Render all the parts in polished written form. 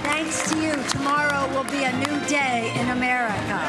Thanks to you, tomorrow will be a new day in America.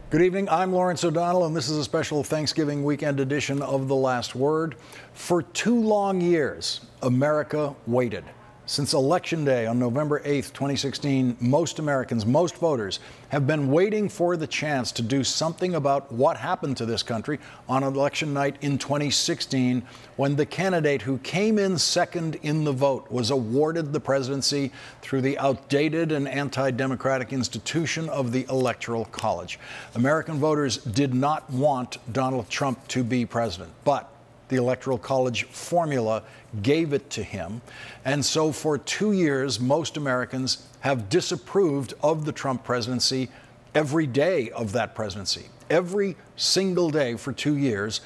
Good evening. I'm Lawrence O'Donnell, and this is a special Thanksgiving weekend edition of The Last Word. For 2 long years, America waited. Since Election Day on November 8th, 2016, most Americans, most voters, have been waiting for the chance to do something about what happened to this country on election night in 2016, when the candidate who came in second in the vote was awarded the presidency through the outdated and anti-democratic institution of the Electoral College. American voters did not want Donald Trump to be president, but the Electoral College formula gave it to him. And so for 2 years, most Americans have disapproved of the Trump presidency every day of that presidency, every single day for 2 years.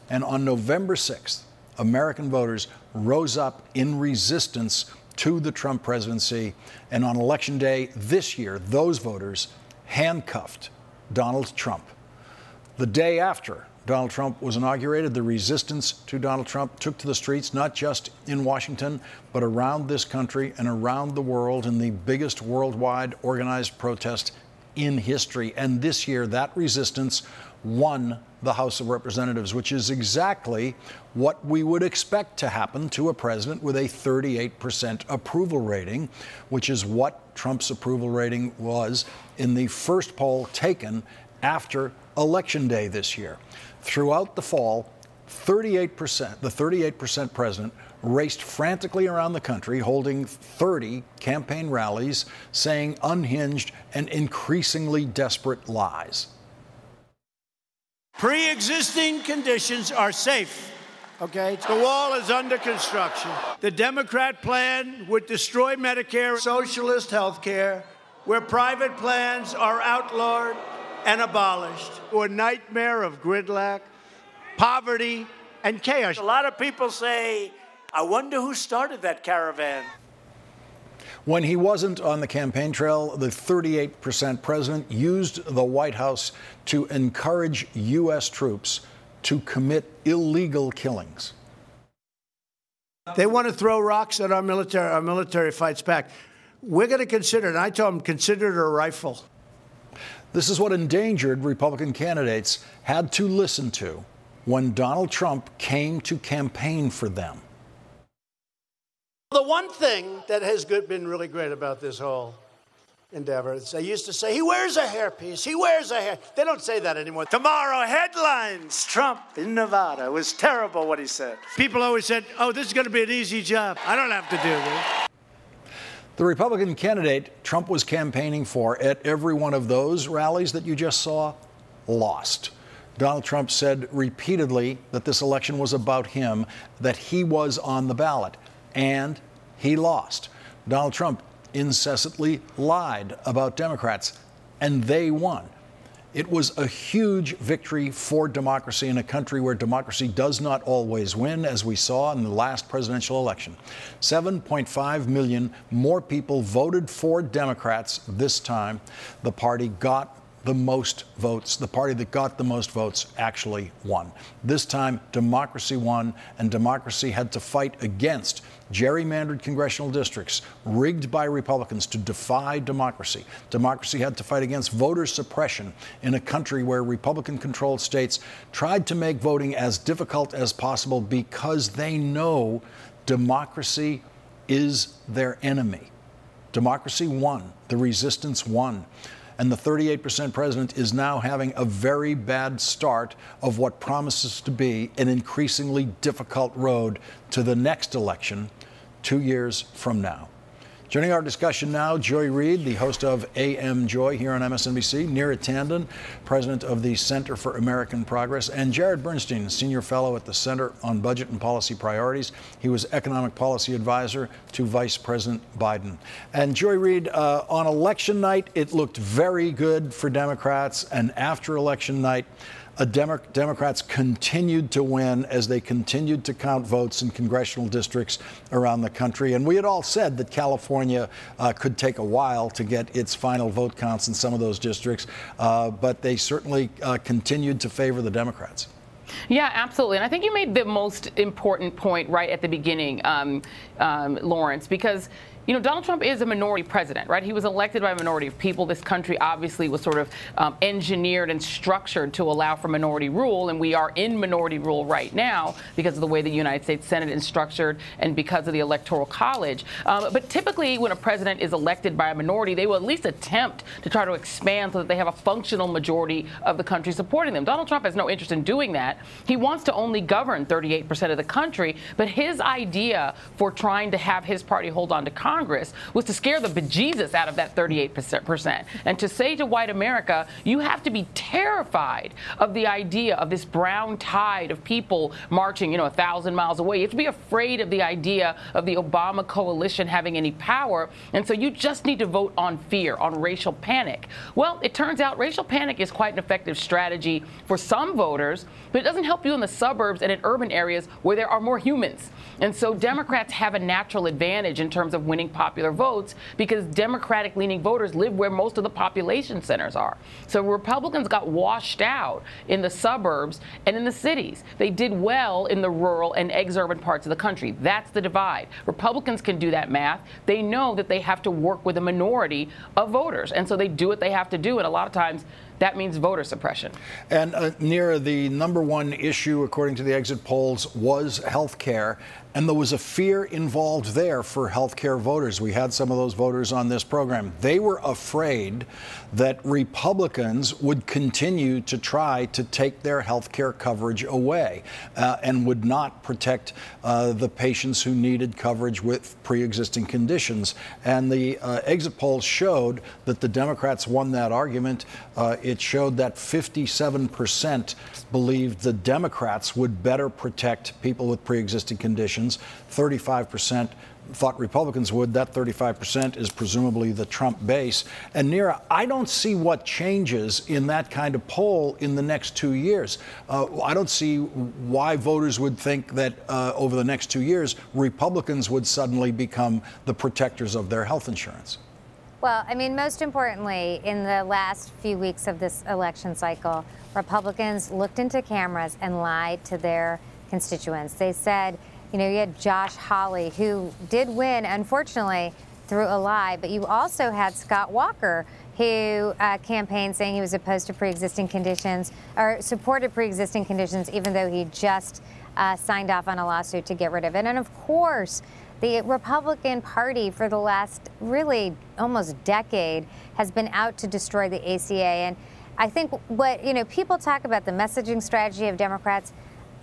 And on November 6th, American voters rose up in resistance to the Trump presidency. And on Election Day this year, those voters handcuffed Donald Trump. The day after Donald Trump was inaugurated, the resistance to Donald Trump took to the streets, not just in Washington, but around this country and around the world, in the biggest worldwide organized protest in history. And this year, that resistance won the House of Representatives, which is exactly what we would expect to happen to a president with a 38% approval rating, which is what Trump's approval rating was in the first poll taken after Election Day this year. Throughout the fall, the 38% president raced frantically around the country, holding 30 campaign rallies, saying unhinged and increasingly desperate lies. Pre-existing conditions are safe. Okay, the wall is under construction. The Democrat plan would destroy Medicare, socialist health care, where private plans are outlawed and abolished, or a nightmare of gridlock, poverty, and chaos. A lot of people say, I wonder who started that caravan. When he wasn't on the campaign trail, the 38% president used the White House to encourage U.S. troops to commit illegal killings. They want to throw rocks at our military fights back. We're going to consider it. And I told them, consider it a rifle. This is what endangered Republican candidates had to listen to when Donald Trump came to campaign for them. The one thing that has been really great about this whole endeavor is they used to say, he wears a hairpiece, he wears a hair. They don't say that anymore. Tomorrow, headlines, Trump in Nevada. It was terrible what he said. People always said, oh, this is going to be an easy job. I don't have to do this. The Republican candidate Trump was campaigning for at every one of those rallies that you just saw lost. Donald Trump said repeatedly that this election was about him, that he was on the ballot, and he lost. Donald Trump incessantly lied about Democrats, and they won. It was a huge victory for democracy in a country where democracy does not always win, as we saw in the last presidential election. 7.5 million more people voted for Democrats this time. The party got the most votes. The party that got the most votes actually won. This time, democracy won, and democracy had to fight against gerrymandered congressional districts rigged by Republicans to defy democracy. Democracy had to fight against voter suppression in a country where Republican-controlled states tried to make voting as difficult as possible because they know democracy is their enemy. Democracy won. The resistance won. And the 38% president is now having a very bad start of what promises to be an increasingly difficult road to the next election 2 years from now. Joining our discussion now, Joy Reid, the host of AM Joy here on MSNBC, Neera Tanden, president of the Center for American Progress, and Jared Bernstein, senior fellow at the Center on Budget and Policy Priorities. He was economic policy advisor to Vice President Biden. And Joy Reid, on election night, it looked very good for Democrats, and after election night, Democrats continued to win as they continued to count votes in congressional districts around the country. And we had all said that California could take a while to get its final vote counts in some of those districts, but they certainly continued to favor the Democrats. Yeah, absolutely. And I think you made the most important point right at the beginning, Lawrence, because Donald Trump is a minority president, right? He was elected by a minority of people. This country obviously was sort of engineered and structured to allow for minority rule, and we are in minority rule right now because of the way the United States Senate is structured and because of the Electoral College. But typically, when a president is elected by a minority, they will at least attempt to try to expand so that they have a functional majority of the country supporting them. Donald Trump has no interest in doing that. He wants to only govern 38% of the country, but his idea for trying to have his party hold on to Congress was to scare the bejesus out of that 38% and to say to white America, you have to be terrified of the idea of this brown tide of people marching, 1,000 miles away. You have to be afraid of the idea of the Obama coalition having any power. And so you just need to vote on fear, on racial panic. Well, it turns out racial panic is quite an effective strategy for some voters, but it doesn't help you in the suburbs and in urban areas where there are more humans. And so Democrats have a natural advantage in terms of winning popular votes because Democratic-leaning voters live where most of the population centers are. So Republicans got washed out in the suburbs and in the cities. They did well in the rural and exurban parts of the country. That's the divide. Republicans can do that math. They know that they have to work with a minority of voters. And so they do what they have to do. And a lot of times, that means voter suppression. And Neera, the #1 issue, according to the exit polls, was health care. And there was a fear involved there for health care voters. We had some of those voters on this program. They were afraid that Republicans would continue to try to take their health care coverage away and would not protect the patients who needed coverage with pre-existing conditions. And the exit polls showed that the Democrats won that argument. It showed that 57% believed the Democrats would better protect people with pre-existing conditions. 35% thought Republicans would. That 35% is presumably the Trump base. And Neera, I don't see what changes in that kind of poll in the next 2 years. I don't see why voters would think that over the next 2 years, Republicans would suddenly become the protectors of their health insurance. Well, I mean, most importantly, in the last few weeks of this election cycle, Republicans looked into cameras and lied to their constituents. They said, you had Josh Hawley, who did win, unfortunately, through a lie, but you also had Scott Walker, who campaigned saying he was opposed to pre-existing conditions, or supported pre-existing conditions, even though he just signed off on a lawsuit to get rid of it. And of course, the Republican Party for the last really almost decade has been out to destroy the ACA. And I think what, people talk about the messaging strategy of Democrats.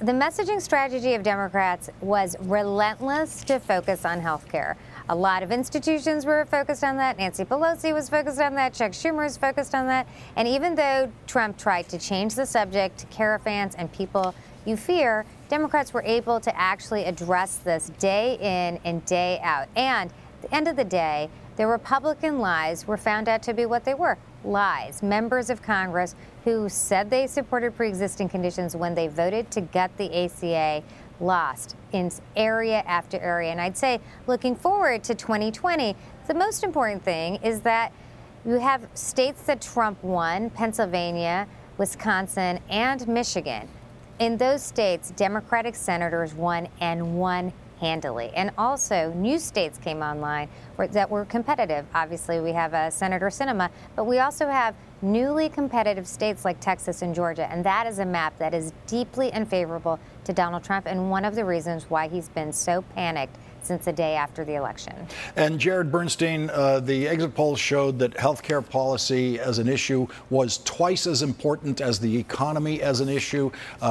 The messaging strategy of Democrats was relentless to focus on health care. A lot of institutions were focused on that. Nancy Pelosi was focused on that. Chuck Schumer was focused on that. And even though Trump tried to change the subject to caravans and people you fear, Democrats were able to actually address this day in and day out. And at the end of the day, the Republican lies were found out to be what they were. Lies. Members of Congress who said they supported pre-existing conditions when they voted to gut the ACA lost in area after area. And I'd say, looking forward to 2020, the most important thing is that you have states that Trump won, Pennsylvania, Wisconsin, and Michigan. In those states, Democratic senators won and won handily. And also, new states came online that were competitive. Obviously, we have Senator Sinema, but we also have newly competitive states like Texas and Georgia. And that is a map that is deeply unfavorable to Donald Trump and one of the reasons why he's been so panicked since the day after the election. And Jared Bernstein, the exit polls showed that health care policy as an issue was twice as important as the economy as an issue.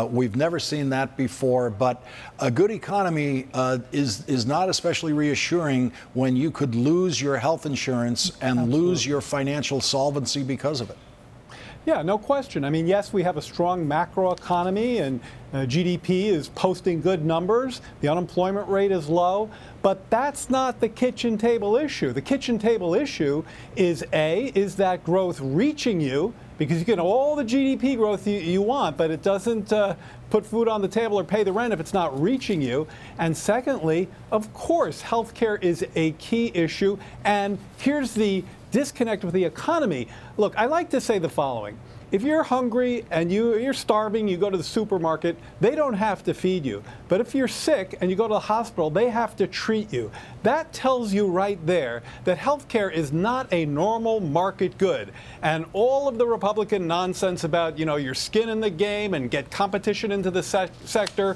We've never seen that before, but a good economy is not especially reassuring when you could lose your health insurance and lose your financial solvency because of it. Yeah, no question. I mean, yes, we have a strong macro economy and GDP is posting good numbers. The unemployment rate is low, but that's not the kitchen table issue. The kitchen table issue is is that growth reaching you? Because you get all the GDP growth you want, but it doesn't put food on the table or pay the rent if it's not reaching you. And secondly, of course, healthcare is a key issue. And here's the disconnect with the economy. Look, I like to say the following. if you're hungry and you're starving, you go to the supermarket, they don't have to feed you. But if you're sick and you go to the hospital, they have to treat you. That tells you right there that health care is not a normal market good. And all of the Republican nonsense about, your skin in the game and get competition into the sector,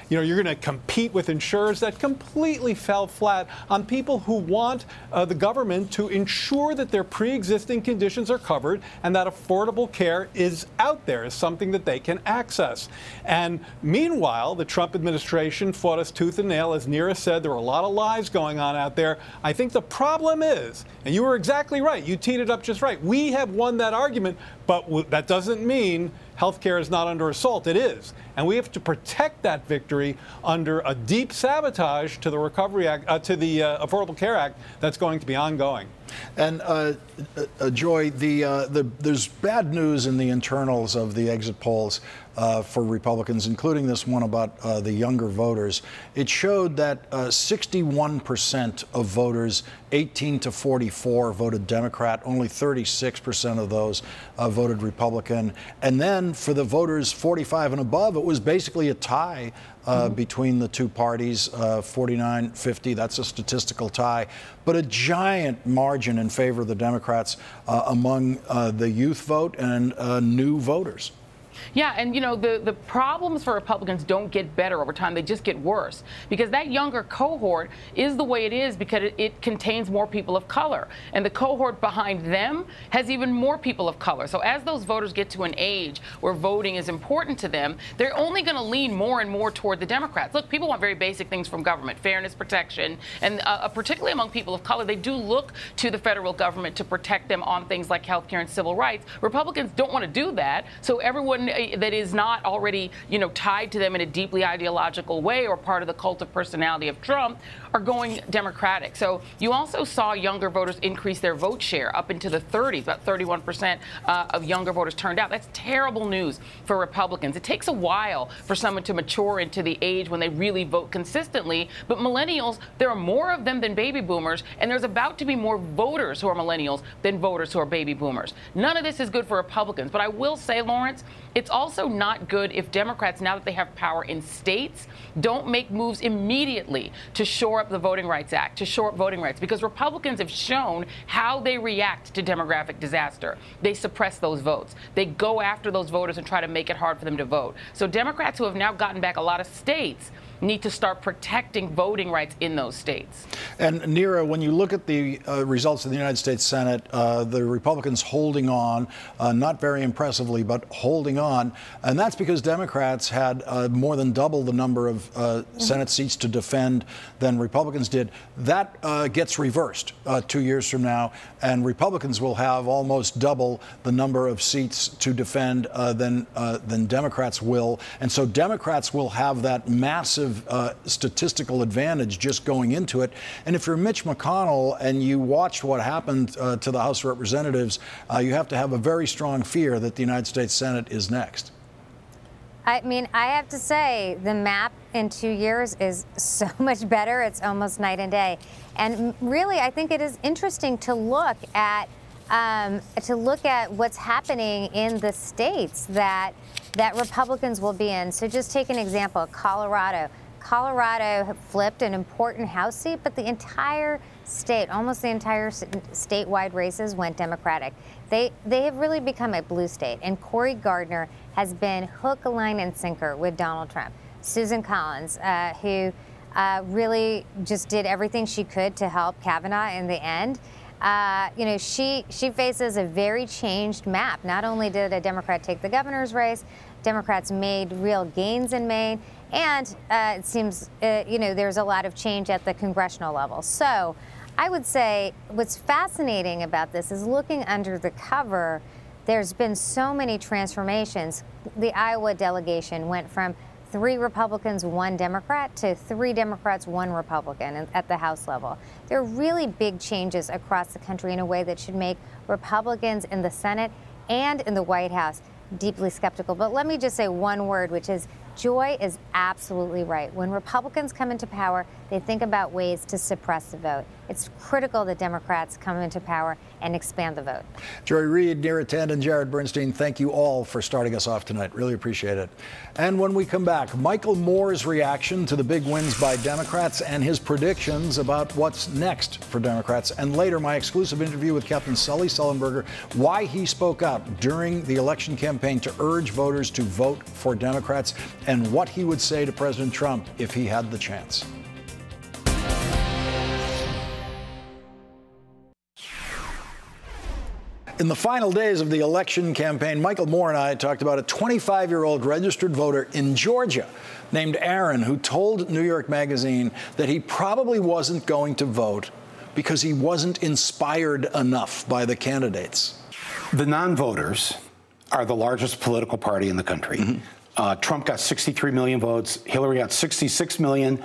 you're going to compete with insurers, that completely fell flat on people who want the government to ensure that their pre-existing conditions are covered and that affordable care is out there, is something that they can access. And meanwhile, the Trump administration fought us tooth and nail. As Neera said, there were a lot of lies going on out there. I think the problem is, and you were exactly right, you teed it up just right, we have won that argument, but that doesn't mean healthcare is not under assault. It is. And we have to protect that victory under a deep sabotage to the Recovery Act, to the Affordable Care Act that's going to be ongoing. And Joy, there's bad news in the internals of the exit polls for Republicans, including this one about the younger voters. It showed that 61% of voters 18 to 44 voted Democrat. Only 36% of those voted Republican. And then for the voters 45 and above, it was basically a tie between the two parties, 49-50. That's a statistical tie, but a giant margin in favor of the Democrats among the youth vote and new voters. Yeah, and the problems for Republicans don't get better over time. They just get worse, because that younger cohort is the way it is because it contains more people of color. And the cohort behind them has even more people of color. So as those voters get to an age where voting is important to them, they're only going to lean more and more toward the Democrats. Look, people want very basic things from government, fairness, protection, and particularly among people of color, they do look to the federal government to protect them on things like health care and civil rights. Republicans don't want to do that, so everyone that is not already, tied to them in a deeply ideological way or part of the cult of personality of Trump are going Democratic. So you also saw younger voters increase their vote share up into the 30s. About 31% of younger voters turned out. That's terrible news for Republicans. It takes a while for someone to mature into the age when they really vote consistently. But millennials, there are more of them than baby boomers, and there's about to be more voters who are millennials than voters who are baby boomers. None of this is good for Republicans. But I will say, Lawrence, it's also not good if Democrats, now that they have power in states, don't make moves immediately to shore up the Voting Rights Act, to shore up voting rights, because Republicans have shown how they react to demographic disaster. They suppress those votes. They go after those voters and try to make it hard for them to vote. So Democrats who have now gotten back a lot of states need to start protecting voting rights in those states. And Neera, when you look at the results of the United States Senate, the Republicans holding on, not very impressively, but holding on. And that's because Democrats had more than double the number of Senate seats to defend than Republicans did. That gets reversed 2 years from now, and Republicans will have almost double the number of seats to defend than Democrats will. And so Democrats will have that massive statistical advantage just going into it. And if you're Mitch McConnell and you watched what happened to the House of Representatives, you have to have a very strong fear that the United States Senate is next. I mean, I have to say, the map in 2 years is so much better. It's almost night and day. And really, I think it is interesting to look at what's happening in the states that Republicans will be in. So just take an example, Colorado. Colorado flipped an important House seat, but the entire state, almost the entire statewide races went Democratic. They have really become a blue state, and Cory Gardner has been hook, line, and sinker with Donald Trump. Susan Collins, who really just did everything she could to help Kavanaugh in the end. She faces a very changed map. Not only did a Democrat take the governor's race, Democrats made real gains in Maine, and it seems, there's a lot of change at the congressional level. So I would say what's fascinating about this is looking under the cover. There's been so many transformations. The Iowa delegation went from 3 Republicans, 1 Democrat, to 3 Democrats, 1 Republican at the House level. There are really big changes across the country in a way that should make Republicans in the Senate and in the White House deeply skeptical. But let me just say one word, which is Joy is absolutely right. When Republicans come into power, they think about ways to suppress the vote. it's critical that Democrats come into power and expand the vote. Joy Reid, Neera Tanden, Jared Bernstein, thank you all for starting us off tonight. Really appreciate it. And when we come back, Michael Moore's reaction to the big wins by Democrats and his predictions about what's next for Democrats. And later, my exclusive interview with Captain Sully Sullenberger, why he spoke out during the election campaign to urge voters to vote for Democrats, and what he would say to President Trump if he had the chance. In the final days of the election campaign, Michael Moore and I talked about a 25-year-old registered voter in Georgia named Aaron, who told New York Magazine that he probably wasn't going to vote because he wasn't inspired enough by the candidates. The non-voters are the largest political party in the country. Mm-hmm. Trump got 63 million votes. Hillary got 66 million.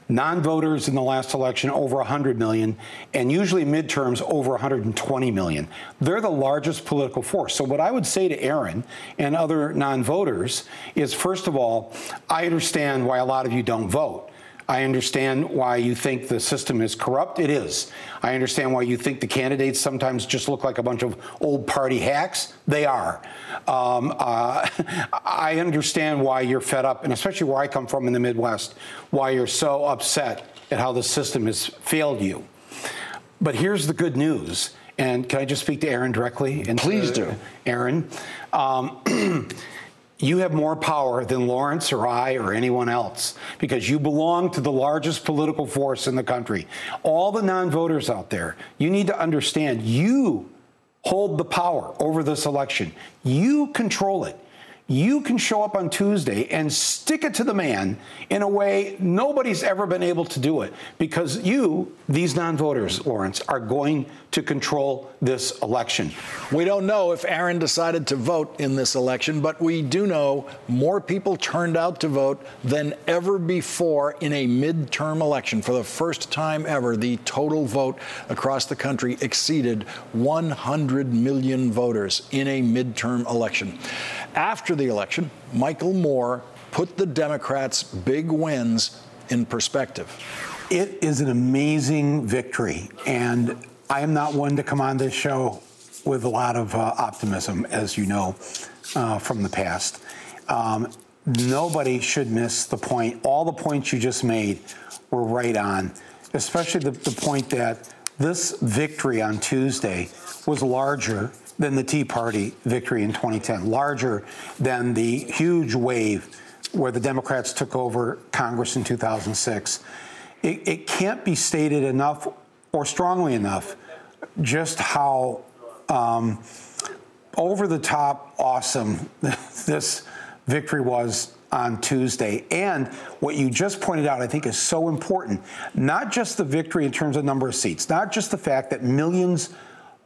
Non-voters in the last election, over 100 million. And usually midterms, over 120 million. They're the largest political force. So what I would say to Aaron and other non-voters is, first of all, I understand why a lot of you don't vote. I understand why you think the system is corrupt. It is. I understand why you think the candidates sometimes just look like a bunch of old party hacks. They are. I understand why you're fed up, and especially where I come from in the Midwest, why you're so upset at how the system has failed you. But here's the good news. And can I just speak to Aaron directly? Please do. Aaron. You have more power than Lawrence or I or anyone else because you belong to the largest political force in the country. All the non-voters out there, you need to understand you hold the power over this election. You control it. You can show up on Tuesday and stick it to the man in a way nobody's ever been able to do it because you, these non-voters, Lawrence, are going to control this election. We don't know if Aaron decided to vote in this election, but we do know more people turned out to vote than ever before in a midterm election. For the first time ever, the total vote across the country exceeded 100 million voters in a midterm election. After the election, Michael Moore put the Democrats' big wins in perspective. It is an amazing victory, and I am not one to come on this show with a lot of optimism, as you know, from the past. Nobody should miss the point. All the points you just made were right on, especially the point that this victory on Tuesday was larger than the Tea Party victory in 2010, larger than the huge wave where the Democrats took over Congress in 2006. It can't be stated enough or strongly enough just how over-the-top awesome this victory was on Tuesday. And what you just pointed out, I think, is so important. Not just the victory in terms of number of seats, not just the fact that millions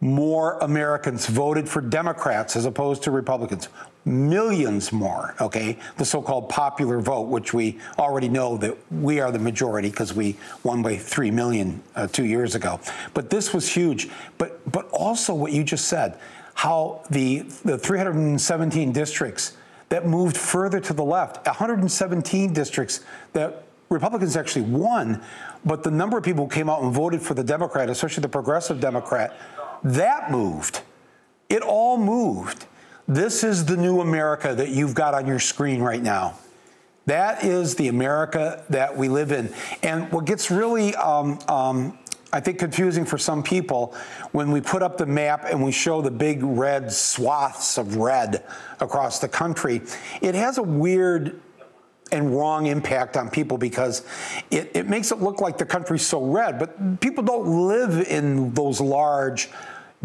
more Americans voted for Democrats as opposed to Republicans. Millions more, okay? The so-called popular vote, which we already know that we are the majority because we won by 3 million 2 years ago. But this was huge. But also what you just said, how the 317 districts that moved further to the left, 117 districts that Republicans actually won, but the number of people who came out and voted for the Democrat, especially the progressive Democrat, that moved. It all moved. This is the new America that you've got on your screen right now. That is the America that we live in. And what gets really, I think, confusing for some people when we put up the map and we show the big red swaths of red across the country, it has a weird and wrong impact on people because it makes it look like the country's so red, but people don't live in those large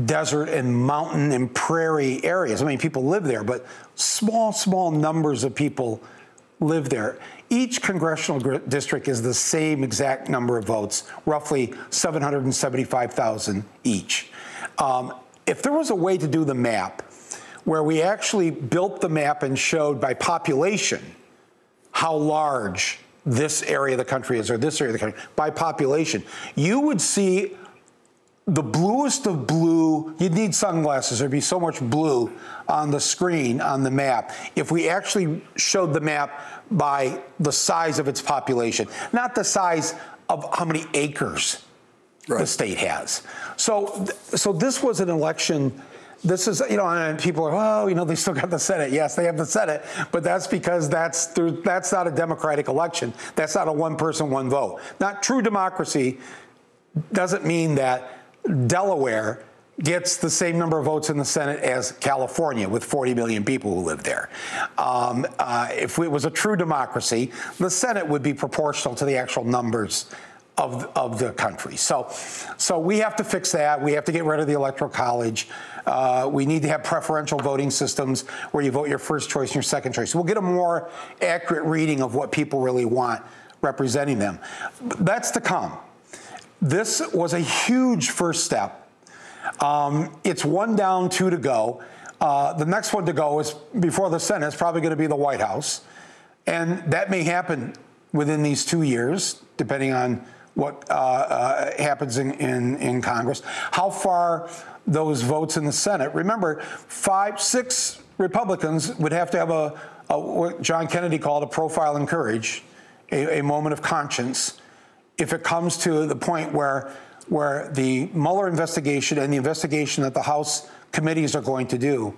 desert and mountain and prairie areas. I mean, people live there, but small numbers of people live there. Each congressional district is the same exact number of votes, roughly 775,000 each. If there was a way to do the map where we actually built the map and showed by population how large this area of the country is, or this area of the country, by population, you would see the bluest of blue. You'd need sunglasses. There'd be so much blue on the screen on the map if we actually showed the map by the size of its population, not the size of how many acres the state has. So this was an election. This is, and people are, they still got the Senate. Yes, they have the Senate, but that's because that's not a democratic election. That's not a one person, one vote. Not true democracy doesn't mean that Delaware gets the same number of votes in the Senate as California with 40 million people who live there. If it was a true democracy, the Senate would be proportional to the actual numbers of the country. So we have to fix that. We have to get rid of the Electoral College. We need to have preferential voting systems where you vote your first choice and your second choice. We'll get a more accurate reading of what people really want representing them. That's to come. This was a huge first step. It's 1 down, 2 to go. The next one to go is before the Senate. It's probably going to be the White House. And that may happen within these 2 years, depending on what happens in Congress. How far those votes in the Senate. Remember, 5-6 Republicans would have to have what John Kennedy called a profile in courage, a moment of conscience, if it comes to the point where the Mueller investigation and the investigation that the House committees are going to do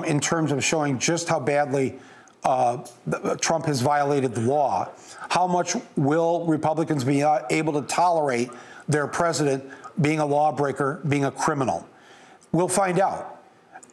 in terms of showing just how badly Trump has violated the law, how much will Republicans be able to tolerate their president being a lawbreaker, being a criminal? We'll find out.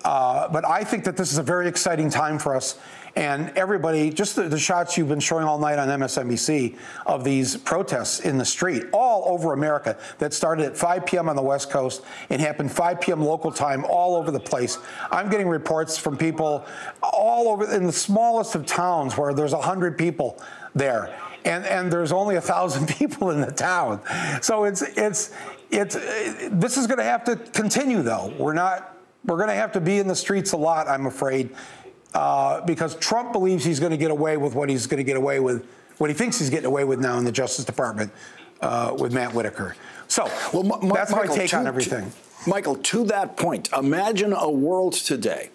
But I think that this is a very exciting time for us. And everybody, just the shots you've been showing all night on MSNBC of these protests in the street all over America that started at 5 p.m. on the West Coast and happened 5 p.m. local time all over the place. I'm getting reports from people all over in the smallest of towns where there's 100 people there. And there's only 1,000 people in the town. So this is going to have to continue, though. We're going to have to be in the streets a lot, I'm afraid, because Trump believes he's going to get away with what he's going to get away with, what he thinks he's getting away with now in the Justice Department with Matt Whitaker. So that's my take on everything. Michael, to that point, imagine a world today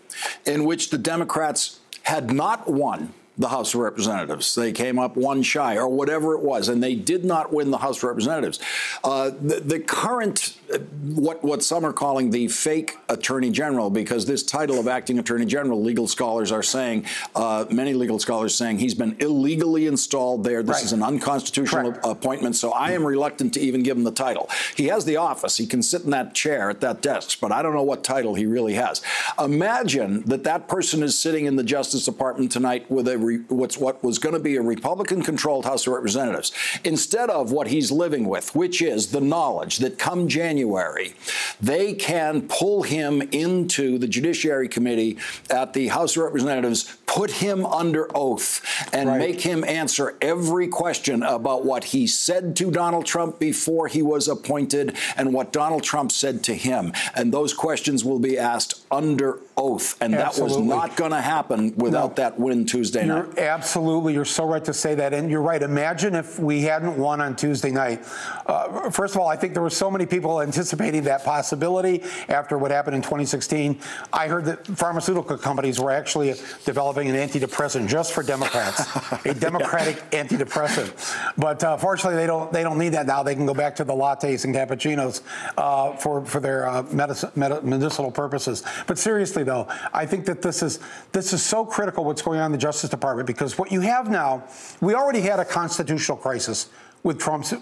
in which the Democrats had not won the House of Representatives. They came up one shy or whatever it was, and they did not win the House of Representatives. The current, what some are calling the fake Attorney General, because this title of acting Attorney General, legal scholars are saying, many legal scholars saying he's been illegally installed there. This is an unconstitutional appointment, so I am reluctant to even give him the title. He has the office. He can sit in that chair at that desk, but I don't know what title he really has. Imagine that person is sitting in the Justice Department tonight with what was going to be a Republican-controlled House of Representatives, instead of what he's living with, which is the knowledge that come January, they can pull him into the Judiciary Committee at the House of Representatives, put him under oath, and make him answer every question about what he said to Donald Trump before he was appointed and what Donald Trump said to him. And those questions will be asked under oath. And that was not going to happen without that win Tuesday night. You're so right to say that. And you're right. Imagine if we hadn't won on Tuesday night. First of all, I think there were so many people anticipating that possibility after what happened in 2016. I heard that pharmaceutical companies were actually developing an antidepressant just for Democrats, a Democratic antidepressant. But fortunately, they don't need that now. They can go back to the lattes and cappuccinos for their medicinal purposes. But seriously, though, I think that this is so critical what's going on in the Justice Department, because what you have now, we already had a constitutional crisis with Trump's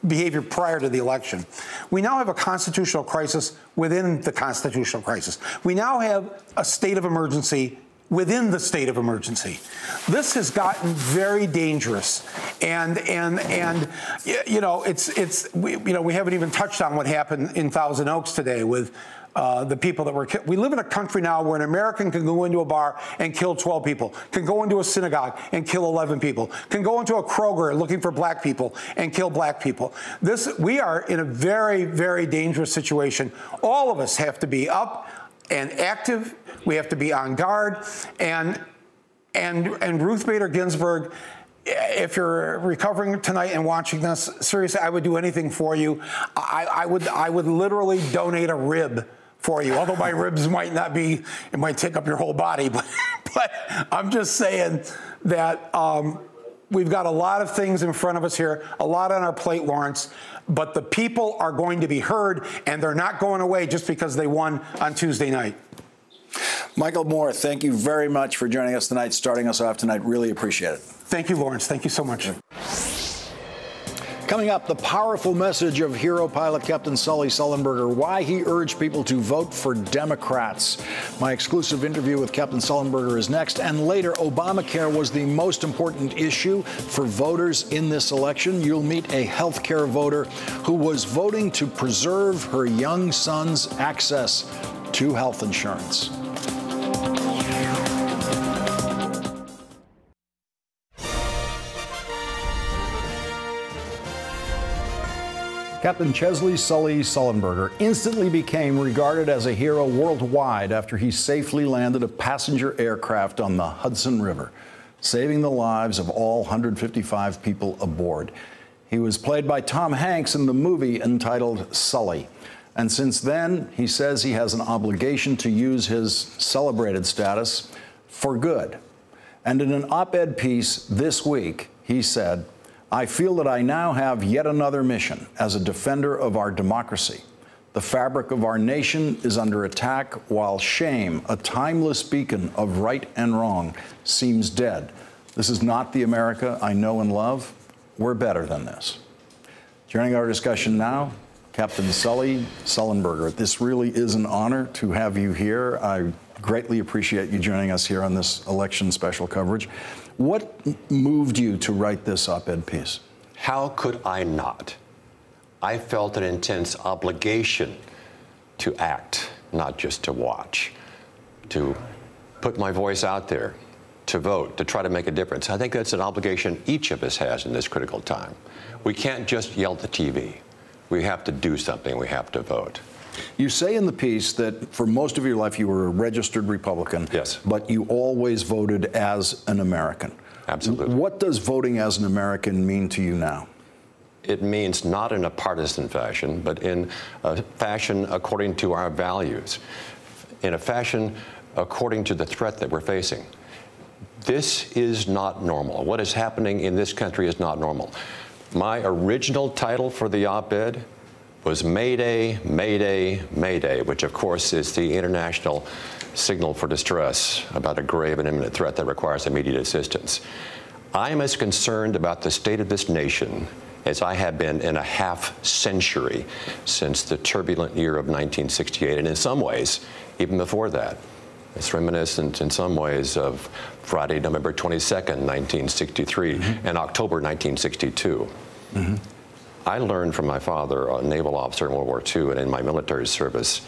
behavior prior to the election. We now have a constitutional crisis within the constitutional crisis. We now have a state of emergency within the state of emergency. This has gotten very dangerous, and we haven't even touched on what happened in Thousand Oaks today with the people that were killed. We live in a country now where an American can go into a bar and kill 12 people, can go into a synagogue and kill 11 people, can go into a Kroger looking for black people and kill black people. We are in a very, very dangerous situation. All of us have to be up and active. We have to be on guard. And Ruth Bader Ginsburg, if you're recovering tonight and watching this, seriously, I would do anything for you. I would literally donate a rib for you, although my ribs might not be, it might take up your whole body, but I'm just saying that we've got a lot of things in front of us here, a lot on our plate, Lawrence, but the people are going to be heard, and they're not going away just because they won on Tuesday night. Michael Moore, thank you very much for joining us tonight, starting us off tonight. Really appreciate it. Thank you, Lawrence. Thank you so much. Coming up, the powerful message of hero pilot Captain Sully Sullenberger, why he urged people to vote for Democrats. My exclusive interview with Captain Sullenberger is next. And later, Obamacare was the most important issue for voters in this election. You'll meet a health care voter who was voting to preserve her young son's access to health insurance. Captain Chesley Sully Sullenberger instantly became regarded as a hero worldwide after he safely landed a passenger aircraft on the Hudson River, saving the lives of all 155 people aboard. He was played by Tom Hanks in the movie entitled Sully. And since then, he says he has an obligation to use his celebrated status for good. And in an op-ed piece this week, he said, "I feel that I now have yet another mission as a defender of our democracy. The fabric of our nation is under attack while shame, a timeless beacon of right and wrong, seems dead. This is not the America I know and love. We're better than this." Joining our discussion now, Captain Sully Sullenberger. This really is an honor to have you here. I greatly appreciate you joining us here on this election special coverage. What moved you to write this op-ed piece? How could I not? I felt an intense obligation to act, not just to watch, to put my voice out there, to vote, to try to make a difference. I think that's an obligation each of us has in this critical time. We can't just yell at the TV. We have to do something. We have to vote. You say in the piece that for most of your life you were a registered Republican. Yes. But you always voted as an American. Absolutely. What does voting as an American mean to you now? It means not in a partisan fashion, but in a fashion according to our values, in a fashion according to the threat that we're facing. This is not normal. What is happening in this country is not normal. My original title for the op-ed was Mayday, Mayday, Mayday, which of course is the international signal for distress about a grave and imminent threat that requires immediate assistance. I am as concerned about the state of this nation as I have been in a half-century since the turbulent year of 1968, and in some ways, even before that. It's reminiscent in some ways of Friday, November 22nd, 1963, and October 1962. I learned from my father, a naval officer in World War II, and in my military service,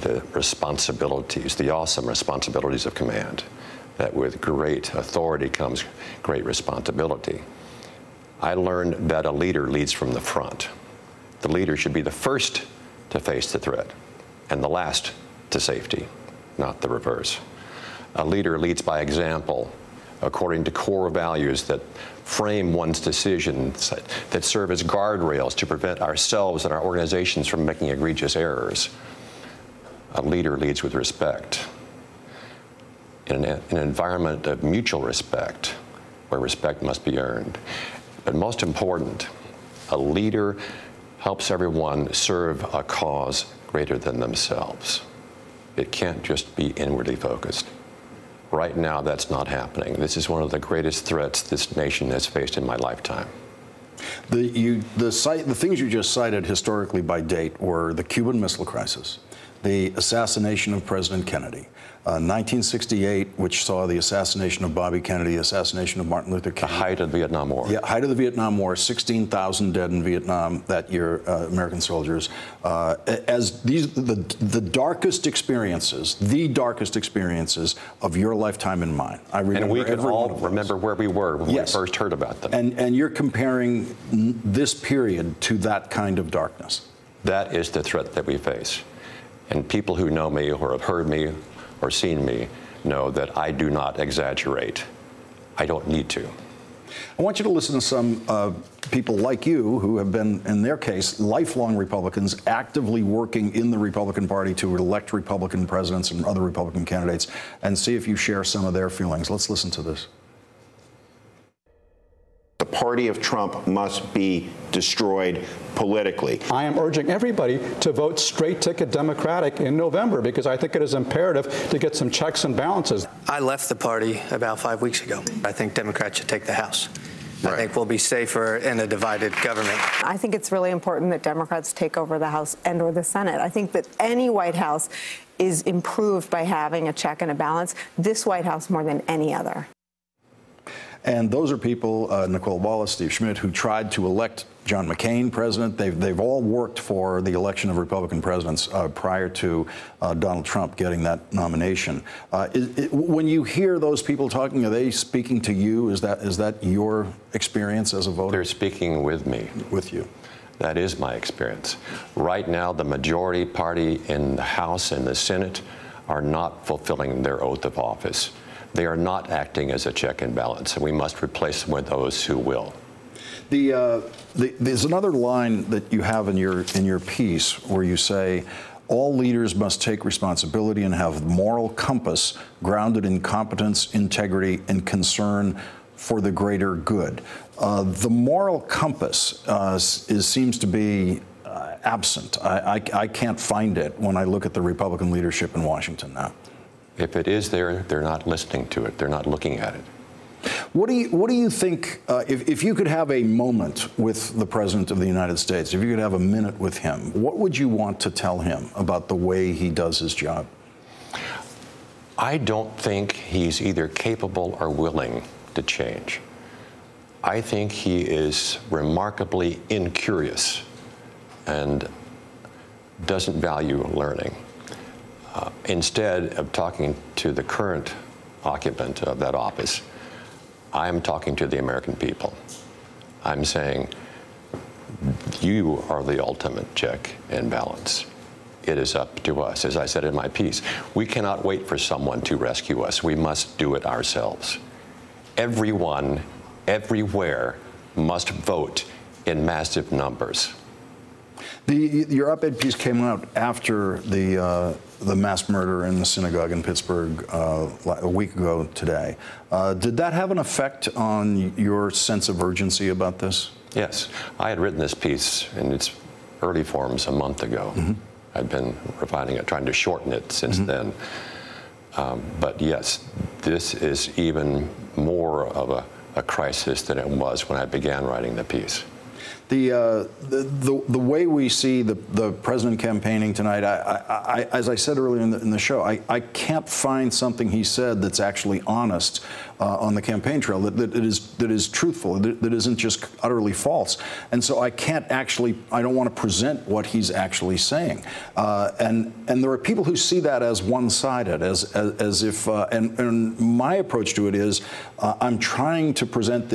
the responsibilities, the awesome responsibilities of command, that with great authority comes great responsibility. I learned that a leader leads from the front. The leader should be the first to face the threat and the last to safety, not the reverse. A leader leads by example, according to core values that frame one's decisions, that serve as guardrails to prevent ourselves and our organizations from making egregious errors. A leader leads with respect, in an environment of mutual respect, where respect must be earned. But most important, a leader helps everyone serve a cause greater than themselves. It can't just be inwardly focused. Right now, that's not happening. This is one of the greatest threats this nation has faced in my lifetime. The things you just cited historically by date were the Cuban Missile Crisis, the assassination of President Kennedy, 1968, which saw the assassination of Bobby Kennedy, the assassination of Martin Luther King. The height of the Vietnam War. Yeah, height of the Vietnam War, 16,000 dead in Vietnam that year, American soldiers. As the darkest experiences of your lifetime and mine. I remember. And we can all remember where we were when we first heard about them. And you're comparing this period to that kind of darkness. That is the threat that we face. And people who know me or have heard me or seen me know that I do not exaggerate. I don't need to. I want you to listen to some people like you who have been, in their case, lifelong Republicans, actively working in the Republican Party to elect Republican presidents and other Republican candidates, and see if you share some of their feelings. Let's listen to this. party of Trump must be destroyed politically. I am urging everybody to vote straight ticket Democratic in November because I think it is imperative to get some checks and balances. I left the party about 5 weeks ago. I think Democrats should take the House. I think we'll be safer in a divided government. I think it's really important that Democrats take over the House and or the Senate. I think that any White House is improved by having a check and a balance. This White House more than any other. And those are people, Nicole Wallace, Steve Schmidt, who tried to elect John McCain president. They've all worked for the election of Republican presidents prior to Donald Trump getting that nomination. When you hear those people talking, are they speaking to you? Is that your experience as a voter? They're speaking with me. With you. That is my experience. Right now, the majority party in the House and the Senate are not fulfilling their oath of office. They are not acting as a check and balance, and we must replace them with those who will. There's another line that you have in your piece where you say, all leaders must take responsibility and have moral compass grounded in competence, integrity, and concern for the greater good. The moral compass seems to be absent. I can't find it when I look at the Republican leadership in Washington now. If it is there, they're not listening to it. They're not looking at it. What do you think, if you could have a moment with the President of the United States, if you could have a minute with him, what would you want to tell him about the way he does his job? I don't think he's either capable or willing to change. I think he is remarkably incurious and doesn't value learning. Instead of talking to the current occupant of that office, I'm talking to the American people. I'm saying, you are the ultimate check and balance. It is up to us. As I said in my piece, we cannot wait for someone to rescue us. We must do it ourselves. Everyone, everywhere, must vote in massive numbers. Your op-ed piece came out after the mass murder in the synagogue in Pittsburgh a week ago today. Did that have an effect on your sense of urgency about this? Yes. I had written this piece in its early forms a month ago. Mm-hmm. I've been refining it, trying to shorten it since then. But yes, this is even more of a crisis than it was when I began writing the piece. The way we see the president campaigning tonight, as I said earlier in the show, I can't find something he said that's actually honest on the campaign trail, that is truthful, that isn't just utterly false. And so I don't want to present what he's actually saying. And there are people who see that as one-sided, as if, and my approach to it is, I'm trying to present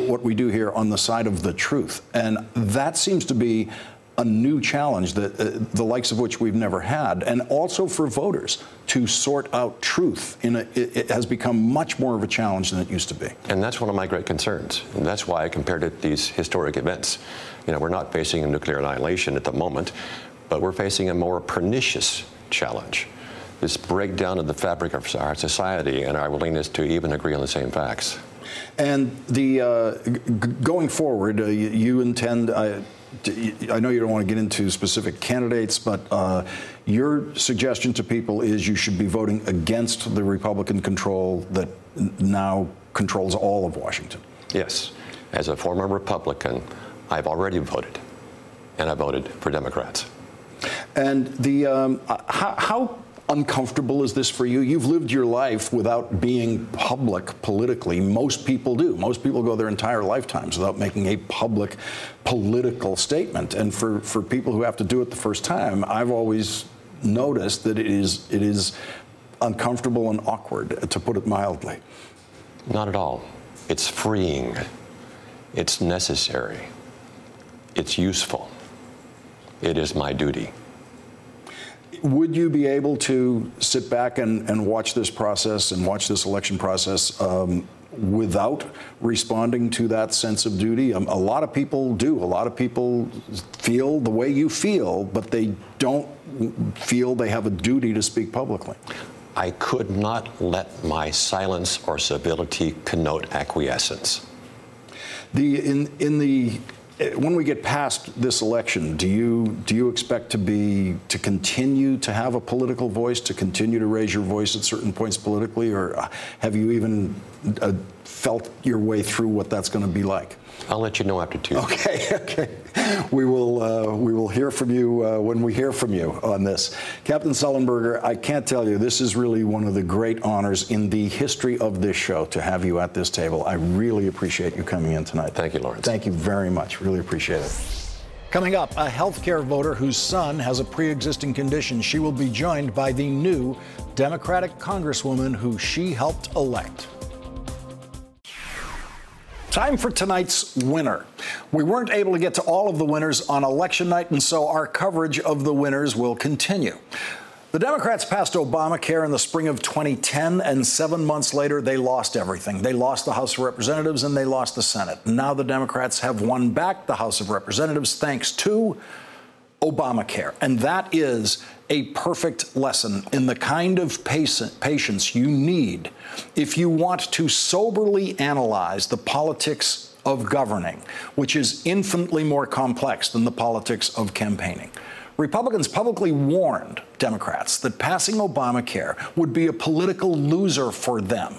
what we do here on the side of the truth. And that seems to be a new challenge, the likes of which we've never had, and also for voters to sort out truth. It has become much more of a challenge than it used to be. And that's one of my great concerns. And that's why I compared it to these historic events. You know, we're not facing a nuclear annihilation at the moment, but we're facing a more pernicious challenge. This breakdown of the fabric of our society and our willingness to even agree on the same facts. And going forward, you intend, I know you don't want to get into specific candidates, but your suggestion to people is you should be voting against the Republican control that now controls all of Washington. Yes. As a former Republican, I've already voted, and I voted for Democrats. And how uncomfortable is this for you? You've lived your life without being public politically. Most people do. Most people go their entire lifetimes without making a public political statement. And for people who have to do it the first time, I've always noticed that it is uncomfortable and awkward, to put it mildly. Not at all. It's freeing. It's necessary. It's useful. It is my duty. Would you be able to sit back and watch this process and watch this election process without responding to that sense of duty? A lot of people do. A lot of people feel the way you feel, but they don't feel they have a duty to speak publicly. I could not let my silence or civility connote acquiescence. When we get past this election, do you expect to continue to have a political voice, to continue to raise your voice at certain points politically, or have you even felt your way through what that's going to be like? I'll let you know after Tuesday. Okay. We will hear from you when we hear from you on this. Captain Sullenberger, I can't tell you, this is really one of the great honors in the history of this show to have you at this table. I really appreciate you coming in tonight. Thank you, Lawrence. Thank you very much. Really appreciate it. Coming up, a healthcare voter whose son has a pre-existing condition. She will be joined by the new Democratic Congresswoman who she helped elect. Time for tonight's winner. We weren't able to get to all of the winners on election night, and so our coverage of the winners will continue. The Democrats passed Obamacare in the spring of 2010, and 7 months later, they lost everything. They lost the House of Representatives and they lost the Senate. Now the Democrats have won back the House of Representatives thanks to Obamacare. And that is a perfect lesson in the kind of patience you need if you want to soberly analyze the politics of governing, which is infinitely more complex than the politics of campaigning. Republicans publicly warned Democrats that passing Obamacare would be a political loser for them.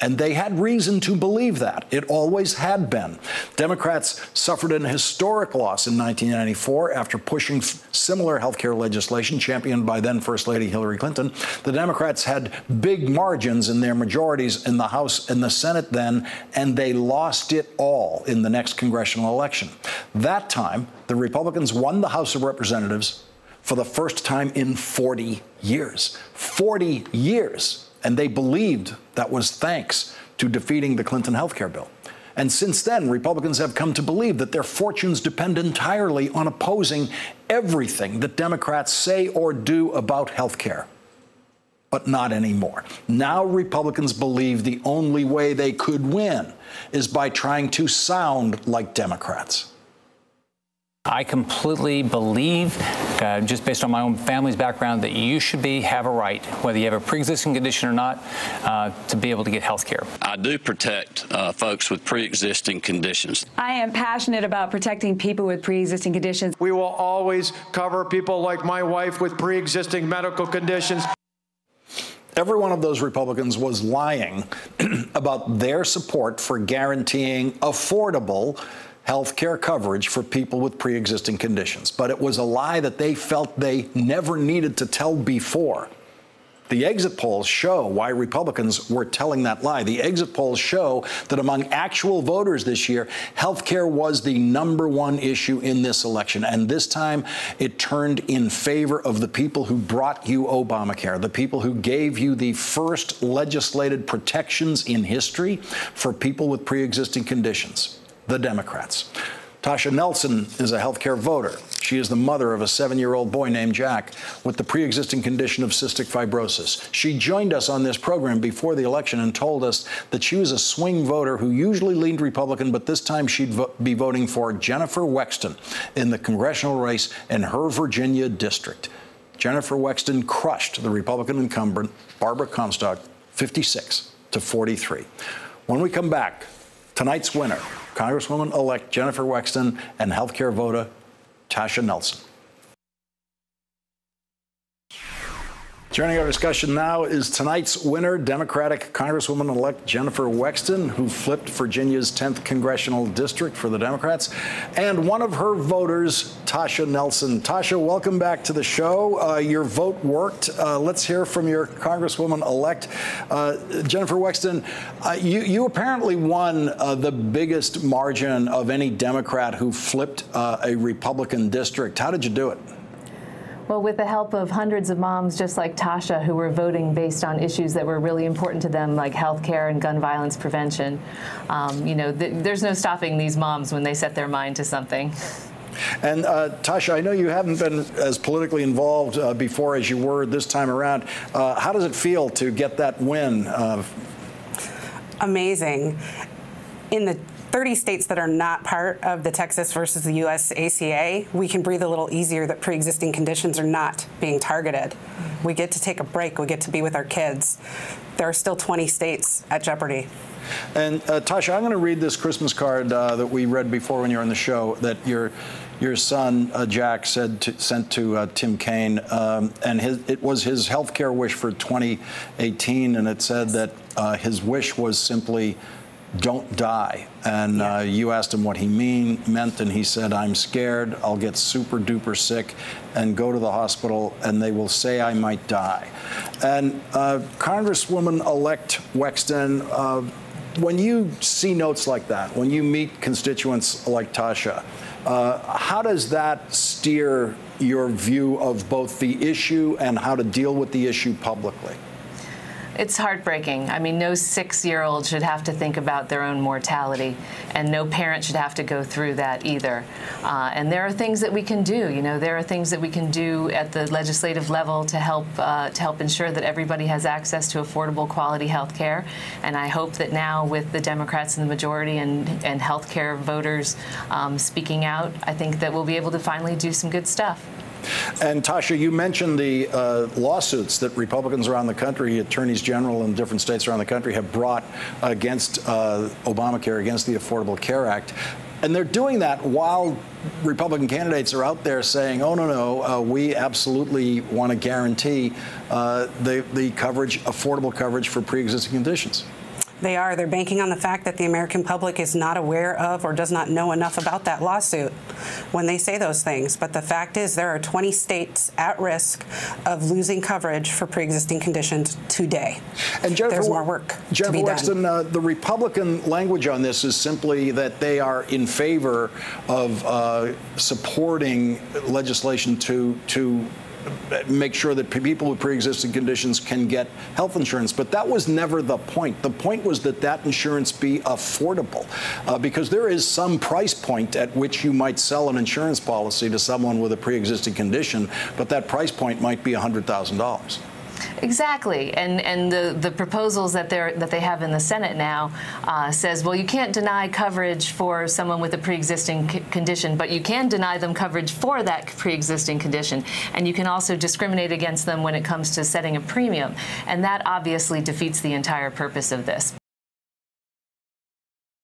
And they had reason to believe that. It always had been. Democrats suffered an historic loss in 1994 after pushing similar health care legislation championed by then First Lady Hillary Clinton. The Democrats had big margins in their majorities in the House and the Senate then, and they lost it all in the next congressional election. That time, the Republicans won the House of Representatives for the first time in 40 years. 40 years. And they believed that was thanks to defeating the Clinton health care bill. And since then, Republicans have come to believe that their fortunes depend entirely on opposing everything that Democrats say or do about health care. But not anymore. Now Republicans believe the only way they could win is by trying to sound like Democrats. I completely believe, just based on my own family's background, that you should have a right, whether you have a pre-existing condition or not, to be able to get health care. I do protect folks with pre-existing conditions. I am passionate about protecting people with pre-existing conditions. We will always cover people like my wife with pre-existing medical conditions. Every one of those Republicans was lying about their support for guaranteeing affordable health care coverage for people with pre-existing conditions. But it was a lie that they felt they never needed to tell before. The exit polls show why Republicans were telling that lie. The exit polls show that among actual voters this year, health care was the #1 issue in this election. And this time, it turned in favor of the people who brought you Obamacare, the people who gave you the first legislated protections in history for people with pre-existing conditions. The Democrats. Tasha Nelson is a health care voter. She is the mother of a 7-year-old boy named Jack with the pre-existing condition of cystic fibrosis. She joined us on this program before the election and told us that she was a swing voter who usually leaned Republican, but this time she'd be voting for Jennifer Wexton in the congressional race in her Virginia district. Jennifer Wexton crushed the Republican incumbent, Barbara Comstock, 56-43. When we come back, tonight's winner, Congresswoman-elect Jennifer Wexton and healthcare voter Tasha Nelson. Joining our discussion now is tonight's winner, Democratic Congresswoman-elect Jennifer Wexton, who flipped Virginia's 10th congressional district for the Democrats, and one of her voters, Tasha Nelson. Tasha, welcome back to the show. Your vote worked. Let's hear from your Congresswoman-elect. Jennifer Wexton, you apparently won the biggest margin of any Democrat who flipped a Republican district. How did you do it? Well, with the help of hundreds of moms just like Tasha who were voting based on issues that were really important to them, like health care and gun violence prevention. There's no stopping these moms when they set their mind to something. And Tasha, I know you haven't been as politically involved before as you were this time around. How does it feel to get that win? Amazing. In the 30 states that are not part of the Texas versus the U.S. ACA, we can breathe a little easier that pre-existing conditions are not being targeted. We get to take a break. We get to be with our kids. There are still 20 states at jeopardy. And Tasha, I'm going to read this Christmas card that we read before when you were on the show that your son Jack sent to Tim Kaine, and it was his health care wish for 2018, and it said that his wish was simply, don't die. And you asked him what he meant, and he said, I'm scared I'll get super duper sick and go to the hospital and they will say I might die. And Congresswoman-elect Wexton, when you see notes like that, when you meet constituents like Tasha, how does that steer your view of both the issue and how to deal with the issue publicly? It's heartbreaking. I mean, no 6-year-old should have to think about their own mortality, and no parent should have to go through that either. And there are things that we can do. You know, there are things that we can do at the legislative level to help ensure that everybody has access to affordable, quality health care. And I hope that now, with the Democrats in the majority and health care voters speaking out, I think that we'll be able to finally do some good stuff. And Tasha, you mentioned the lawsuits that Republicans around the country, attorneys general in different states around the country, have brought against Obamacare, against the Affordable Care Act. And they're doing that while Republican candidates are out there saying, oh, no, we absolutely want to guarantee the coverage, affordable coverage for pre-existing conditions. They are. They're banking on the fact that the American public is not aware of or does not know enough about that lawsuit when they say those things. But the fact is there are 20 states at risk of losing coverage for pre-existing conditions today. And Jennifer, there's more work Jennifer to be Wexton, done. The Republican language on this is simply that they are in favor of supporting legislation to make sure that people with pre-existing conditions can get health insurance. But that was never the point. The point was that that insurance be affordable, because there is some price point at which you might sell an insurance policy to someone with a pre-existing condition, but that price point might be $100,000. Exactly, and the proposals that they have in the Senate now says, well, you can't deny coverage for someone with a pre-existing condition, but you can deny them coverage for that pre-existing condition, and you can also discriminate against them when it comes to setting a premium, and that obviously defeats the entire purpose of this.